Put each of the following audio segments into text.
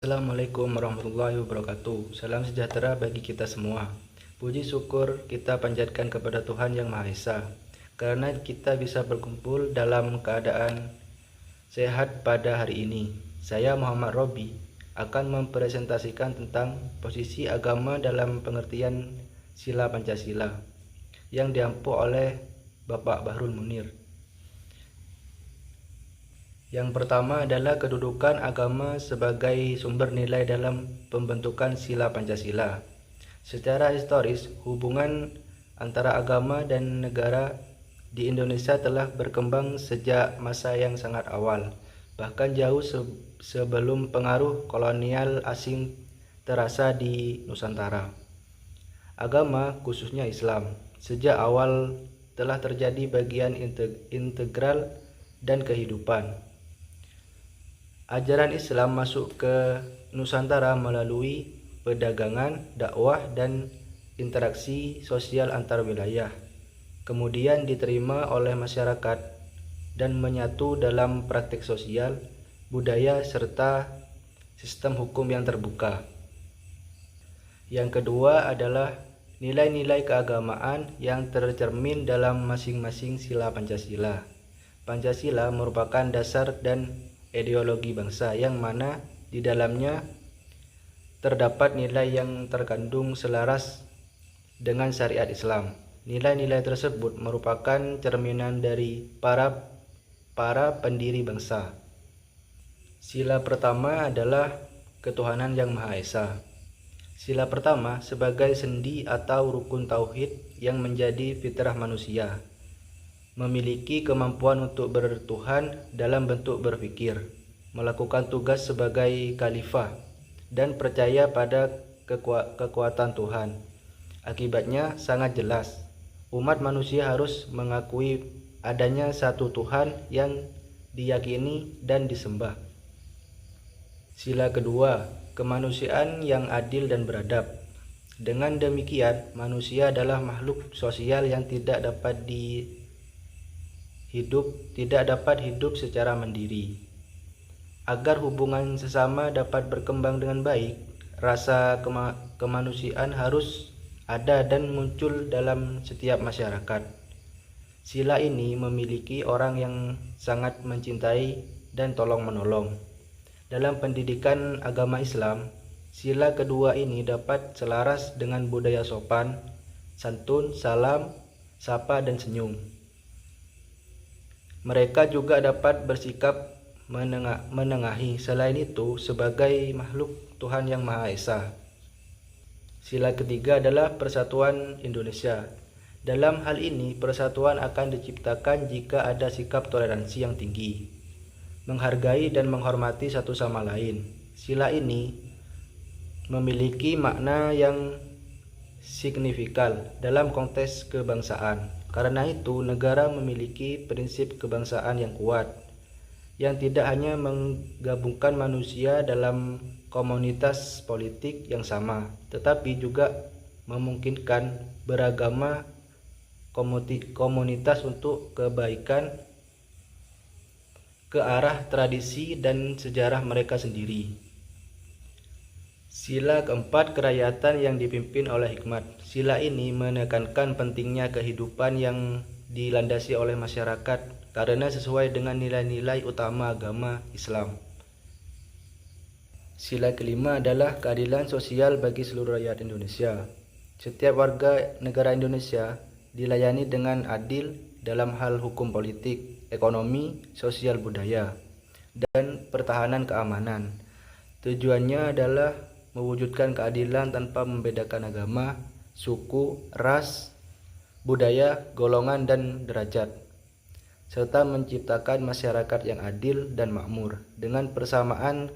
Assalamualaikum warahmatullahi wabarakatuh. Salam sejahtera bagi kita semua. Puji syukur kita panjatkan kepada Tuhan Yang Maha Esa, karena kita bisa berkumpul dalam keadaan sehat pada hari ini. Saya Muhammad Robi akan mempresentasikan tentang posisi agama dalam pengertian sila Pancasila yang diampu oleh Bapak Bahrul Munir. Yang pertama adalah kedudukan agama sebagai sumber nilai dalam pembentukan sila Pancasila. Secara historis, hubungan antara agama dan negara di Indonesia telah berkembang sejak masa yang sangat awal, bahkan jauh sebelum pengaruh kolonial asing terasa di Nusantara. Agama, khususnya Islam, sejak awal telah terjadi bagian integral dan kehidupan. Ajaran Islam masuk ke Nusantara melalui perdagangan, dakwah, dan interaksi sosial antar wilayah. Kemudian diterima oleh masyarakat dan menyatu dalam praktik sosial, budaya, serta sistem hukum yang terbuka. Yang kedua adalah nilai-nilai keagamaan yang tercermin dalam masing-masing sila Pancasila. Pancasila merupakan dasar dan ideologi bangsa yang mana di dalamnya terdapat nilai yang terkandung selaras dengan syariat Islam. Nilai-nilai tersebut merupakan cerminan dari para pendiri bangsa. Sila pertama adalah ketuhanan yang Maha Esa. Sila pertama sebagai sendi atau rukun tauhid yang menjadi fitrah manusia, memiliki kemampuan untuk bertuhan dalam bentuk berpikir, melakukan tugas sebagai khalifah, dan percaya pada kekuatan Tuhan. Akibatnya sangat jelas, umat manusia harus mengakui adanya satu Tuhan yang diyakini dan disembah. Sila kedua, kemanusiaan yang adil dan beradab. Dengan demikian, manusia adalah makhluk sosial yang tidak dapat hidup secara mandiri. Agar hubungan sesama dapat berkembang dengan baik, rasa kemanusiaan harus ada dan muncul dalam setiap masyarakat. Sila ini memiliki orang yang sangat mencintai dan tolong-menolong. Dalam pendidikan agama Islam, sila kedua ini dapat selaras dengan budaya sopan, santun, salam, sapa, dan senyum. Mereka juga dapat bersikap menengahi. Selain itu, sebagai makhluk Tuhan Yang Maha Esa. Sila ketiga adalah persatuan Indonesia. Dalam hal ini, persatuan akan diciptakan jika ada sikap toleransi yang tinggi, menghargai dan menghormati satu sama lain. Sila ini memiliki makna yang signifikan dalam konteks kebangsaan. Karena itu, negara memiliki prinsip kebangsaan yang kuat, yang tidak hanya menggabungkan manusia dalam komunitas politik yang sama, tetapi juga memungkinkan beragama komunitas untuk kebaikan ke arah tradisi dan sejarah mereka sendiri. Sila keempat, kerakyatan yang dipimpin oleh hikmat. Sila ini menekankan pentingnya kehidupan yang dilandasi oleh masyarakat karena sesuai dengan nilai-nilai utama agama Islam. Sila kelima adalah keadilan sosial bagi seluruh rakyat Indonesia. Setiap warga negara Indonesia dilayani dengan adil dalam hal hukum politik, ekonomi, sosial budaya, dan pertahanan keamanan. Tujuannya adalah mewujudkan keadilan tanpa membedakan agama, suku, ras, budaya, golongan, dan derajat, serta menciptakan masyarakat yang adil dan makmur dengan persamaan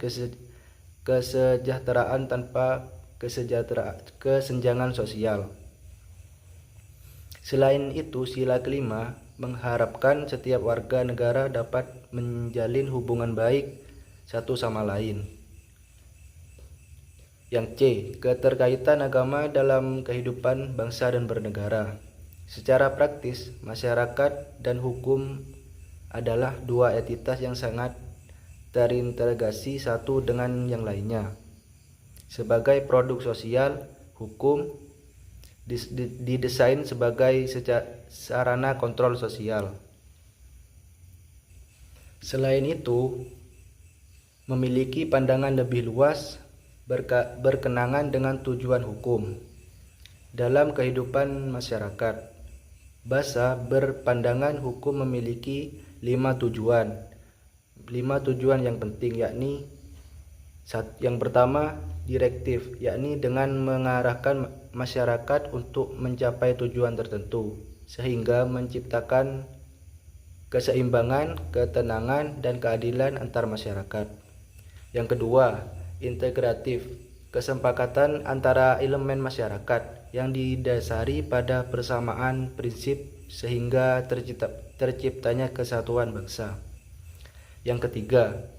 kesejahteraan tanpa kesenjangan sosial. Selain itu, sila kelima mengharapkan setiap warga negara dapat menjalin hubungan baik satu sama lain. Yang C, keterkaitan agama dalam kehidupan bangsa dan bernegara. Secara praktis, masyarakat dan hukum adalah dua entitas yang sangat terintegrasi satu dengan yang lainnya. Sebagai produk sosial, hukum didesain sebagai sarana kontrol sosial. Selain itu, memiliki pandangan lebih luas berkenangan dengan tujuan hukum dalam kehidupan masyarakat. Bahasa berpandangan hukum memiliki 5 tujuan. 5 tujuan yang penting, yakni yang pertama, direktif, yakni dengan mengarahkan masyarakat untuk mencapai tujuan tertentu sehingga menciptakan keseimbangan, ketenangan, dan keadilan antar masyarakat. Yang kedua, integratif, kesepakatan antara elemen masyarakat yang didasari pada persamaan prinsip sehingga terciptanya kesatuan bangsa. Yang ketiga,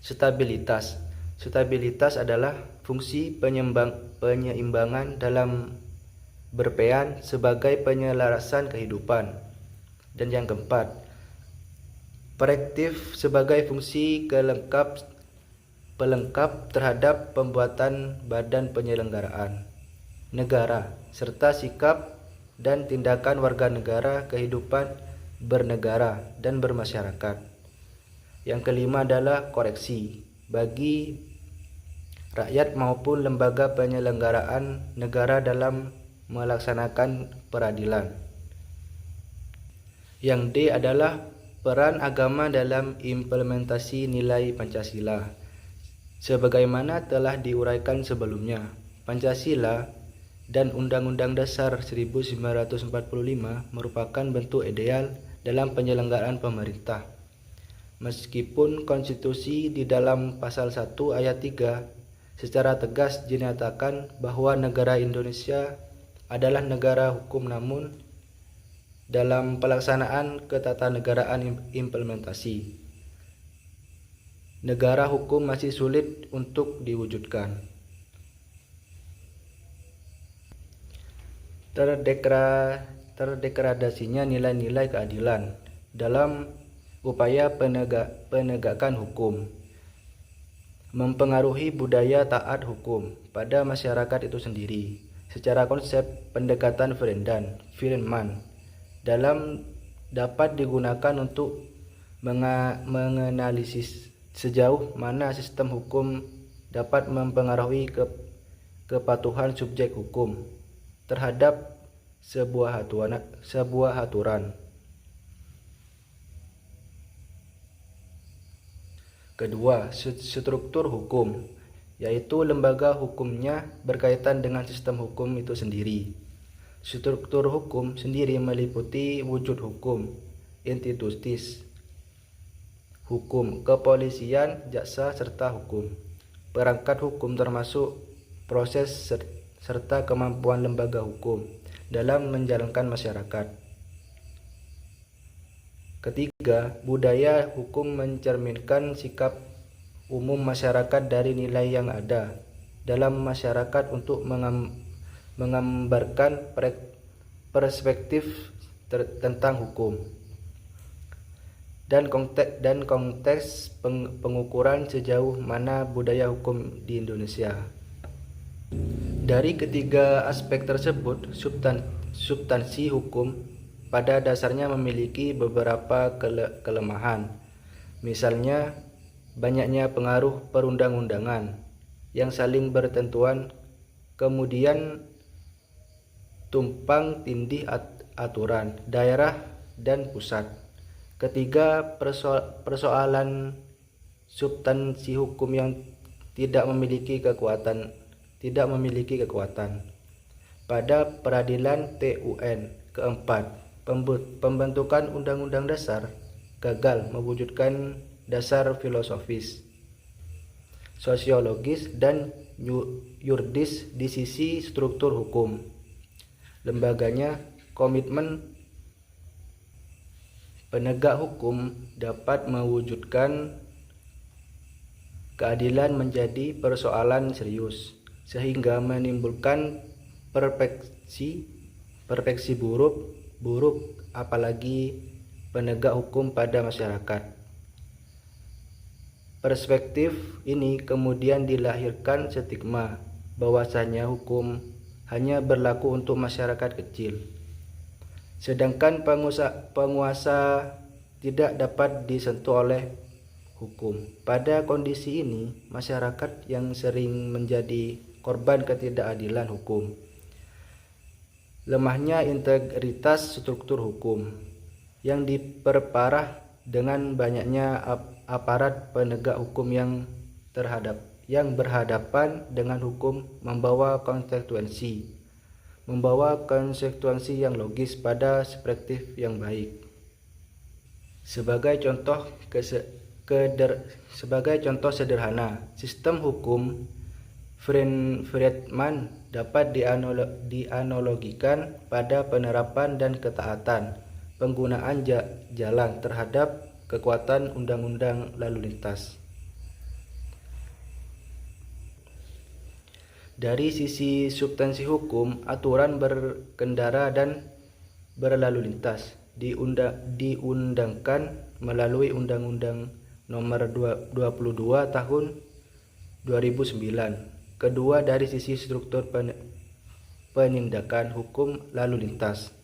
stabilitas. Stabilitas adalah fungsi penyeimbangan dalam berperan sebagai penyelarasan kehidupan. Dan yang keempat, proaktif sebagai fungsi pelengkap terhadap pembuatan badan penyelenggaraan negara serta sikap dan tindakan warga negara kehidupan bernegara dan bermasyarakat. Yang kelima adalah koreksi bagi rakyat maupun lembaga penyelenggaraan negara dalam melaksanakan peradilan. Yang D adalah peran agama dalam implementasi nilai Pancasila. Sebagaimana telah diuraikan sebelumnya, Pancasila dan Undang-Undang Dasar 1945 merupakan bentuk ideal dalam penyelenggaraan pemerintah. Meskipun konstitusi di dalam pasal 1 ayat 3 secara tegas dinyatakan bahwa negara Indonesia adalah negara hukum, namun dalam pelaksanaan ketatanegaraan implementasi negara hukum masih sulit untuk diwujudkan. Terdegradasinya nilai-nilai keadilan dalam upaya penegakan hukum mempengaruhi budaya taat hukum pada masyarakat itu sendiri. Secara konsep, pendekatan Friedman dalam dapat digunakan untuk menganalisis sejauh mana sistem hukum dapat mempengaruhi kepatuhan subjek hukum terhadap sebuah aturan. Kedua, struktur hukum, yaitu lembaga hukumnya berkaitan dengan sistem hukum itu sendiri. Struktur hukum sendiri meliputi wujud hukum, institusi hukum, kepolisian, jaksa, serta hukum. Perangkat hukum termasuk proses serta kemampuan lembaga hukum dalam menjalankan masyarakat. Ketiga, budaya hukum mencerminkan sikap umum masyarakat dari nilai yang ada dalam masyarakat untuk menggambarkan perspektif tentang hukum dan konteks pengukuran sejauh mana budaya hukum di Indonesia. Dari ketiga aspek tersebut, substansi hukum pada dasarnya memiliki beberapa kelemahan. Misalnya, banyaknya pengaruh perundang-undangan yang saling bertentuan, kemudian tumpang tindih aturan daerah dan pusat. Ketiga, persoalan substansi hukum yang tidak memiliki kekuatan pada peradilan TUN. Keempat, pembentukan Undang-Undang Dasar gagal mewujudkan dasar filosofis, sosiologis, dan yuridis di sisi struktur hukum. Lembaganya, komitmen penegak hukum dapat mewujudkan keadilan menjadi persoalan serius, sehingga menimbulkan persepsi buruk apalagi penegak hukum pada masyarakat. perspektif ini kemudian dilahirkan stigma bahwasanya hukum hanya berlaku untuk masyarakat kecil, sedangkan penguasa tidak dapat disentuh oleh hukum. Pada kondisi ini, masyarakat yang sering menjadi korban ketidakadilan hukum, lemahnya integritas struktur hukum yang diperparah dengan banyaknya aparat penegak hukum yang berhadapan dengan hukum membawa konsekuensi yang logis pada perspektif yang baik. Sebagai contoh sederhana, sistem hukum Friedman dapat dianalogikan pada penerapan dan ketaatan penggunaan jalan terhadap kekuatan undang-undang lalu lintas. Dari sisi substansi hukum, aturan berkendara dan berlalu lintas diundangkan melalui Undang-Undang Nomor 22 Tahun 2009. Kedua, dari sisi struktur penindakan hukum lalu lintas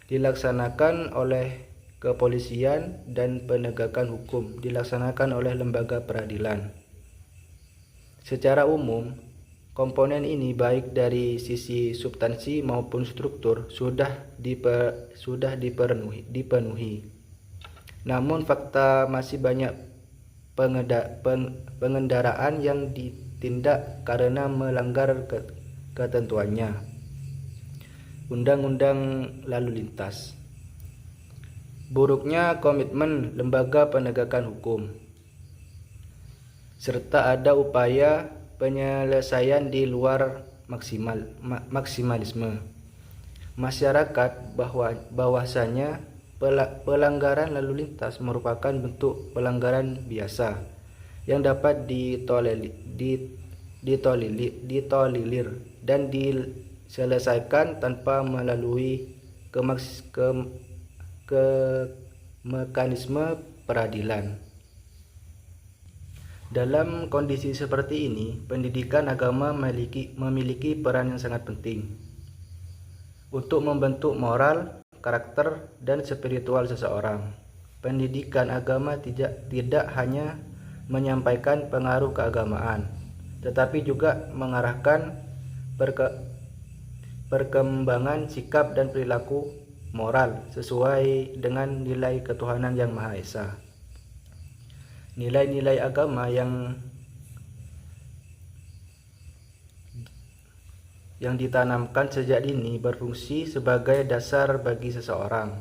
dilaksanakan oleh kepolisian dan penegakan hukum dilaksanakan oleh lembaga peradilan. Secara umum, komponen ini baik dari sisi substansi maupun struktur sudah dipenuhi. Namun fakta masih banyak pengendaraan yang ditindak karena melanggar ketentuannya. Undang-undang lalu lintas. Buruknya komitmen lembaga penegakan hukum, serta ada upaya penyelesaian di luar maksimalisme masyarakat bahwasanya pelanggaran lalu lintas merupakan bentuk pelanggaran biasa yang dapat ditolerir dan diselesaikan tanpa melalui mekanisme peradilan. Dalam kondisi seperti ini, pendidikan agama memiliki peran yang sangat penting untuk membentuk moral, karakter, dan spiritual seseorang. Pendidikan agama tidak hanya menyampaikan pengaruh keagamaan, tetapi juga mengarahkan perkembangan sikap dan perilaku moral sesuai dengan nilai ketuhanan yang Maha Esa. Nilai-nilai agama yang ditanamkan sejak dini berfungsi sebagai dasar bagi seseorang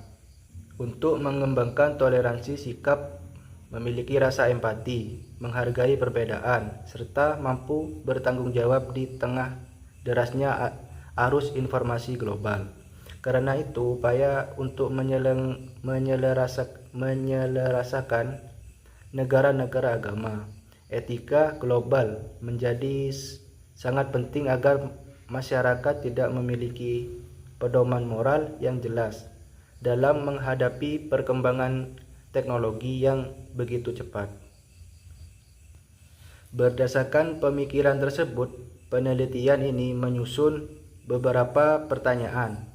untuk mengembangkan toleransi sikap, memiliki rasa empati, menghargai perbedaan, serta mampu bertanggung jawab di tengah derasnya arus informasi global. Karena itu, upaya untuk menyelarasakan negara-negara agama, etika global menjadi sangat penting agar masyarakat tidak memiliki pedoman moral yang jelas dalam menghadapi perkembangan teknologi yang begitu cepat. Berdasarkan pemikiran tersebut, penelitian ini menyusun beberapa pertanyaan.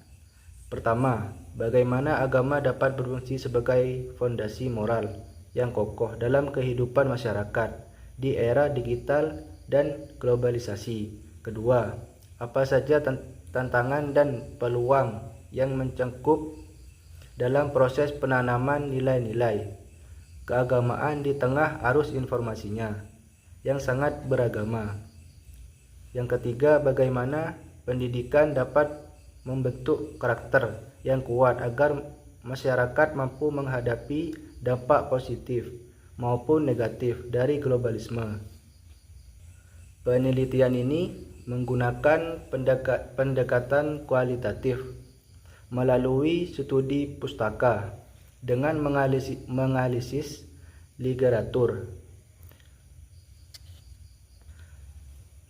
Pertama, bagaimana agama dapat berfungsi sebagai fondasi moral yang kokoh dalam kehidupan masyarakat di era digital dan globalisasi? Kedua, apa saja tantangan dan peluang yang mencengkup dalam proses penanaman nilai-nilai keagamaan di tengah arus informasinya yang sangat beragama? Yang ketiga, bagaimana pendidikan dapat membentuk karakter yang kuat agar masyarakat mampu menghadapi dampak positif maupun negatif dari globalisme? Penelitian ini menggunakan pendekatan kualitatif melalui studi pustaka dengan menganalisis literatur.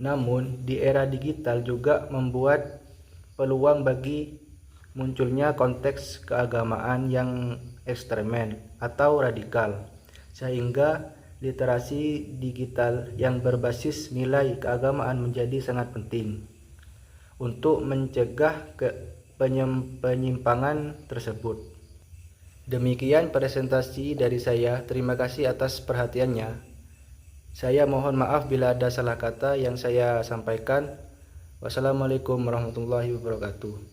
Namun, di era digital juga membuat peluang bagi munculnya konteks keagamaan yang ekstremen atau radikal, sehingga literasi digital yang berbasis nilai keagamaan menjadi sangat penting untuk mencegah penyimpangan tersebut. Demikian presentasi dari saya. Terima kasih atas perhatiannya. Saya mohon maaf bila ada salah kata yang saya sampaikan. Wassalamualaikum warahmatullahi wabarakatuh.